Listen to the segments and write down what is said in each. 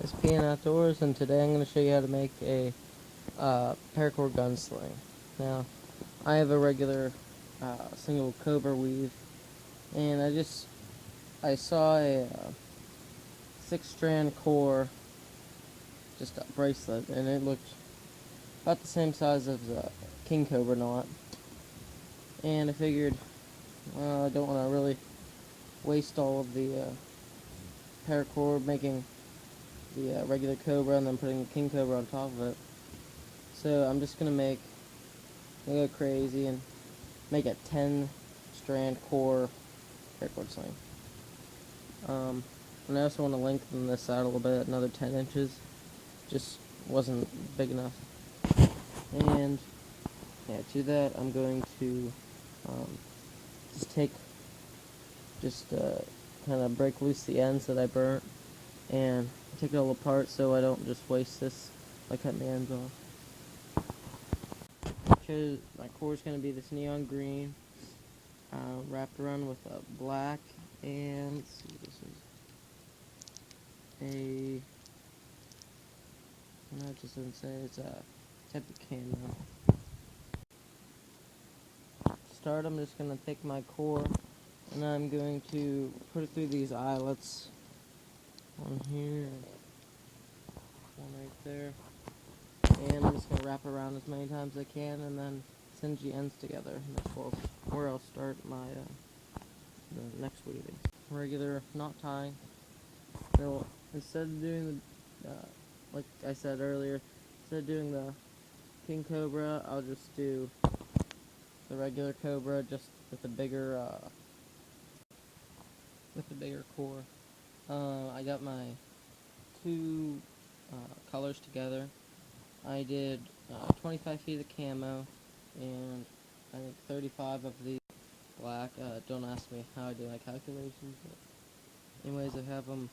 This is PN Outdoors, and today I'm going to show you how to make a paracord gun sling. Now, I have a regular single cobra weave, and I saw a 6-strand core, just a bracelet, and it looked about the same size as a king cobra knot. And I figured, I don't want to really waste all of the paracord making the regular cobra and then putting the king cobra on top of it. So I'm just gonna go crazy and make a 10-strand core paracord sling. And I also want to lengthen this out a little bit, another 10 inches. Just wasn't big enough. And yeah, to that I'm going to kind of break loose the ends that I burnt and take it all apart so I don't just waste this by cutting the ends off. My core is going to be this neon green, wrapped around with a black, and let's see, this is no, it just doesn't say, it's a type of camo. To start, I'm just going to take my core and I'm going to put it through these eyelets. One here, one right there. And I'm just going to wrap around as many times as I can and then singe the ends together. And that's where I'll start my the next weaving. Regular knot tying. So instead of doing the, like I said earlier, instead of doing the king cobra, I'll just do the regular cobra, just with a bigger core. I got my two colors together. I did 25 feet of camo and I think 35 of the black. Don't ask me how I do my calculations, but anyways, I have them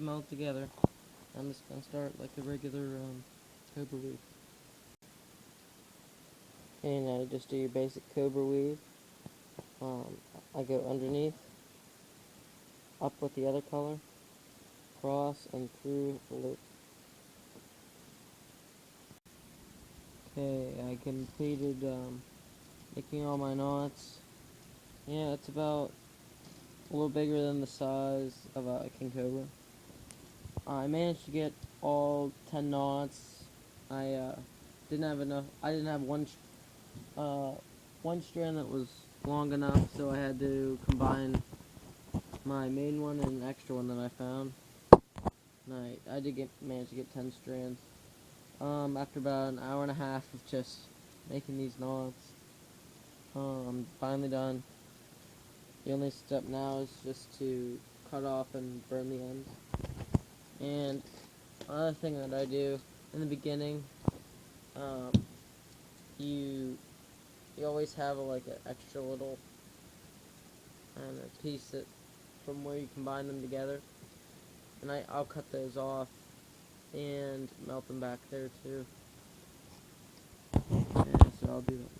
all together. I'm just gonna start like a regular cobra weave, and I just do your basic cobra weave. I go underneath, up with the other color, cross, and through the loop. Okay, I completed making all my knots. Yeah, it's about a little bigger than the size of a king cobra. I managed to get all 10 knots. I didn't have enough. I didn't have one strand that was long enough, so I had to combine my main one and an extra one that I found. And I did manage to get 10 strands. After about an hour and a half of just making these knots, I'm finally done. The only step now is just to cut off and burn the ends. And another thing that I do in the beginning, you always have like an extra little piece that from where you combine them together, and I'll cut those off and melt them back there too. Yeah, so I'll do that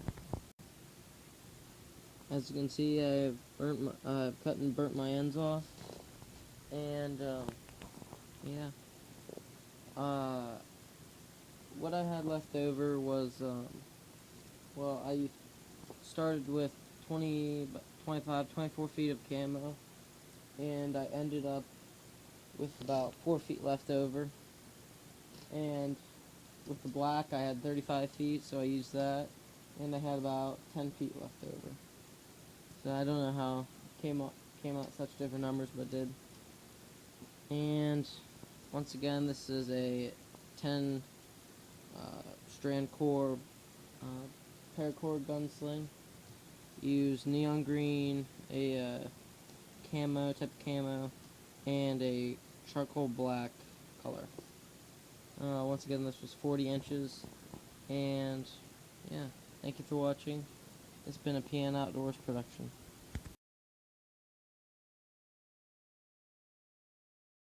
now. As you can see, I've cut and burnt my ends off, and yeah. What I had left over was well, I started with 25, 24 feet of camo, and I ended up with about 4 feet left over. And with the black, I had 35 feet, so I used that, and I had about 10 feet left over. So I don't know how it came out such different numbers, but it did. And once again, this is a 10 strand core paracord gun sling. Use neon green, a type of camo, and a charcoal black color. Once again, this was 40 inches, and yeah, thank you for watching. It's been a PN Outdoors production.